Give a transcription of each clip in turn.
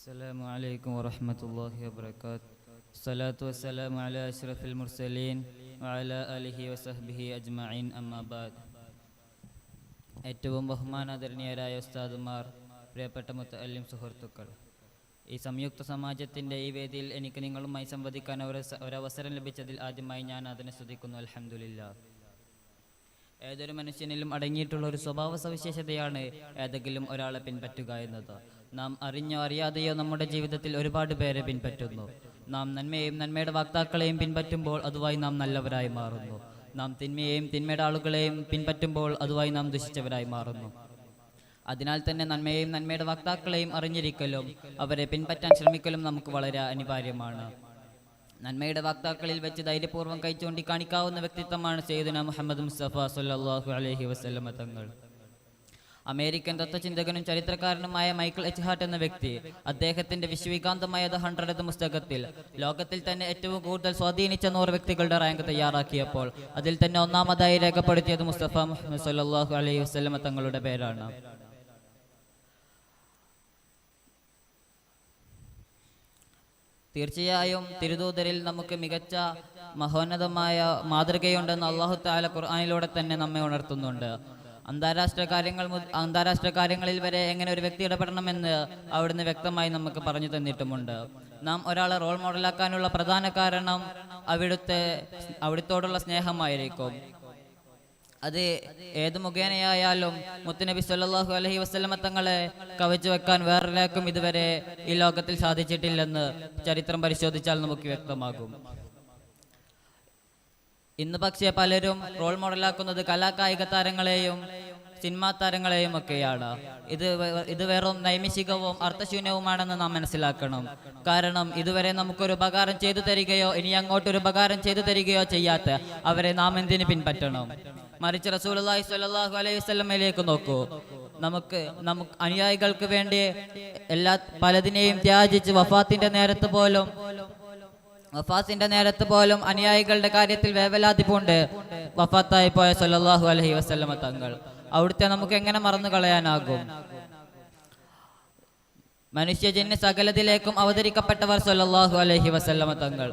السلام عليكم ورحمة الله وبركاته. الصلاة والسلام على أشرف المرسلين وعلى آله وصحبه أجمعين. أما بعد. ഏറ്റവും ബഹുമാനാദരണീയരായ ഉസ്താദുമാർ, പ്രിയപ്പെട്ട മുത്തഅല്ലിം സുഹൃത്തുക്കൾ, ഈ സംയുക്ത സമാജത്തിൻ്റെ ഈ വേദിയിൽ എനിക്ക് നിങ്ങളുമായി സംവദിക്കാൻ ഒരവസരം ലഭിച്ചതിൽ ആദ്യമായി ഞാൻ അതിനെ സ്തുതിക്കുന്നു. അൽഹംദുലില്ലാഹ്. ഏതൊരു മനുഷ്യനിലും അടങ്ങിയിട്ടുള്ള ഒരു സ്വഭാവ സവിശേഷതയാണ് ഏതെങ്കിലും ഒരാളെ പിൻപറ്റുക എന്നത്. നാം അറിഞ്ഞോ അറിയാതെയോ നമ്മുടെ ജീവിതത്തിൽ ഒരുപാട് പേരെ പിൻപറ്റുന്നു. നാം നന്മയെയും നന്മയുടെ വാക്താക്കളെയും പിൻപറ്റുമ്പോൾ അതുവായി നാം നല്ലവരായി മാറുന്നു. നാം തിന്മയെയും തിന്മയുടെ ആളുകളെയും പിൻപറ്റുമ്പോൾ അതുവായി നാം ദുഷിച്ചവരായി മാറുന്നു. അതിനാൽ തന്നെ നന്മയെയും നന്മയുടെ വാക്താക്കളെയും അറിഞ്ഞിരിക്കലും അവരെ പിൻപറ്റാൻ ശ്രമിക്കലും നമുക്ക് വളരെ അനിവാര്യമാണ്. നന്മയുടെ വാക്താക്കളിൽ വെച്ച് ധൈര്യപൂർവ്വം കൈ ചൂണ്ടി കാണിക്കാവുന്ന വ്യക്തിത്വമാണ് സയ്യിദുനാ മുഹമ്മദ് മുസ്തഫ സ്വല്ലല്ലാഹു അലൈഹി വസല്ലമ തങ്ങൾ. അമേരിക്കൻ തത്വചിന്തകനും ചരിത്രകാരനുമായ മൈക്കിൾ എച്ച് ഹാർട്ട് എന്ന വ്യക്തി അദ്ദേഹത്തിന്റെ വിശ്വവികാന്തമായ ദ 100 എന്ന പുസ്തകത്തിൽ ലോകത്തിൽ തന്നെ ഏറ്റവും കൂടുതൽ സ്വാധീനിച്ച 100 വ്യക്തികളുടെ റാങ്ക് തയ്യാറാക്കിയപ്പോൾ അതിൽ തന്നെ ഒന്നാമതായി രേഖപ്പെടുത്തിയത് മുസ്തഫ മുഹമ്മദ് സ്വല്ലല്ലാഹു അലൈഹി വസല്ലമ തങ്ങളുടെ പേരാണ്. തീർച്ചയായും തിരുദൂതരിൽ നമുക്ക് മികച്ച മഹോന്നതമായ മാതൃകയുണ്ടെന്ന് അല്ലാഹു തആല ഖുർആനിലൂടെ തന്നെ നമ്മെ ഉണർത്തുന്നുണ്ട്. അന്താരാഷ്ട്ര കാര്യങ്ങളിൽ വരെ എങ്ങനെ ഒരു വ്യക്തി ഇടപെടണമെന്ന് അവിടുന്ന് വ്യക്തമായി നമുക്ക് പറഞ്ഞു തന്നിട്ടുമുണ്ട്. നാം ഒരാളെ റോൾ മോഡലാക്കാനുള്ള പ്രധാന കാരണം അവിടുത്തോടുള്ള സ്നേഹമായിരിക്കും. അത് ഏത് മുഖേനയായാലും മുത്തുനബി സല്ലല്ലാഹു അലൈഹി വസല്ലമ തങ്ങളെ കവച്ചു വെക്കാൻ വേറൊരാൾക്കും ഇതുവരെ ഈ ലോകത്തിൽ സാധിച്ചിട്ടില്ലെന്ന് ചരിത്രം പരിശോധിച്ചാൽ നമുക്ക് വ്യക്തമാകും. ഇന്ന് പക്ഷേ പലരും റോൾ മോഡലാക്കുന്നത് കലാകായിക താരങ്ങളെയും സിനിമാ താരങ്ങളെയും ഒക്കെയാണ്. ഇത് വെറും നൈമിഷികവും അർത്ഥശൂന്യവുമാണെന്ന് നാം മനസ്സിലാക്കണം. കാരണം ഇതുവരെ നമുക്കൊരു ഉപകാരം ചെയ്തു തരികയോ ഇനി അങ്ങോട്ടൊരു ഉപകാരം ചെയ്തു തരികയോ ചെയ്യാത്ത അവരെ നാം എന്തിനു പിൻപറ്റണം? മറിച്ച് റസൂലുള്ളാഹി സ്വല്ലല്ലാഹു അലൈഹി വസല്ലമയിലേക്ക് നോക്കൂ. നമുക്ക് അനുയായികൾക്ക് വേണ്ടി പലതിനെയും ത്യാജിച്ച് വഫാത്തിന്റെ നേരത്ത് പോലും അനുയായികളുടെ കാര്യത്തിൽ വേവലാതി പൂണ്ട് വഫാത്തായി പോയ സ്വല്ലല്ലാഹു അലൈഹി വസല്ലമ തങ്ങൾ. അവിടുത്തെ നമുക്ക് എങ്ങനെ മറന്നു കളയാനാകും? മനുഷ്യജന്യ സകലത്തിലേക്കും അവതരിക്കപ്പെട്ടവർ സ്വല്ലല്ലാഹു അലൈഹി വസല്ലമ തങ്ങൾ.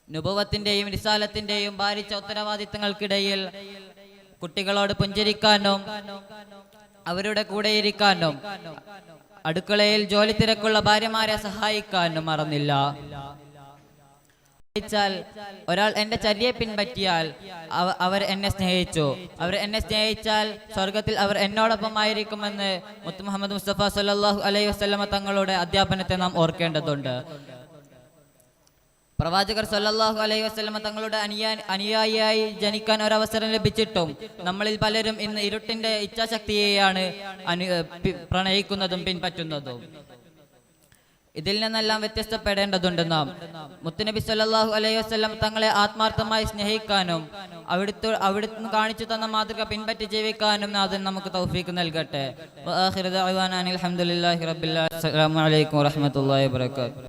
നുബുവത്തിന്റെയും റിസാലത്തിന്റെയും ഭാരിച്ച ഉത്തരവാദിത്തങ്ങൾക്കിടയിൽ കുട്ടികളോട് പുഞ്ചിരിക്കാനും അവരുടെ കൂടെയിരിക്കാനും അടുക്കളയിൽ ജോലി തിരക്കുള്ള ഭാര്യമാരെ സഹായിക്കാനും മറന്നില്ല. ഒരാൾ എന്റെ ചര്യയെ പിൻപറ്റിയാൽ അവർ എന്നെ സ്നേഹിച്ചാൽ സ്വർഗത്തിൽ അവർ എന്നോടൊപ്പം ആയിരിക്കുമെന്ന് മുത്ത് മുഹമ്മദ് മുസ്തഫ സ്വല്ലല്ലാഹു അലൈഹി വസല്ലമ തങ്ങളുടെ അധ്യാപനത്തെ നാം ഓർക്കേണ്ടതുണ്ട്. പ്രവാചകർ സ്വല്ലല്ലാഹു അലൈഹി വസല്ലമ തങ്ങളുടെ അനുയായിയായി ജനിക്കാൻ ഒരവസരം ലഭിച്ചിട്ടും നമ്മളിൽ പലരും ഇന്ന് ഇരുട്ടിന്റെ ഇച്ഛാശക്തിയെയാണ് പ്രണയിക്കുന്നതും പിൻപറ്റുന്നതും. ഇതിൽ നിന്നെല്ലാം വ്യത്യസ്തപ്പെടേണ്ടതുണ്ട്. നാം മുത്തുനബി സ്വല്ലല്ലാഹു അലൈഹി വസല്ലം തങ്ങളെ ആത്മാർത്ഥമായി സ്നേഹിക്കാനും അവിടുന്ന് കാണിച്ചു തന്ന മാതൃക പിൻപറ്റി ജീവിക്കാനും നാഥൻ നമുക്ക് തൗഫീഖ് നൽകട്ടെ. വആഖിറു ദഅവാനാ അൽഹംദുലില്ലാഹി റബ്ബിൽ ആലമീൻ. അസ്സലാമു അലൈക്കും വറഹ്മത്തുള്ളാഹി വബറകാതുഹു.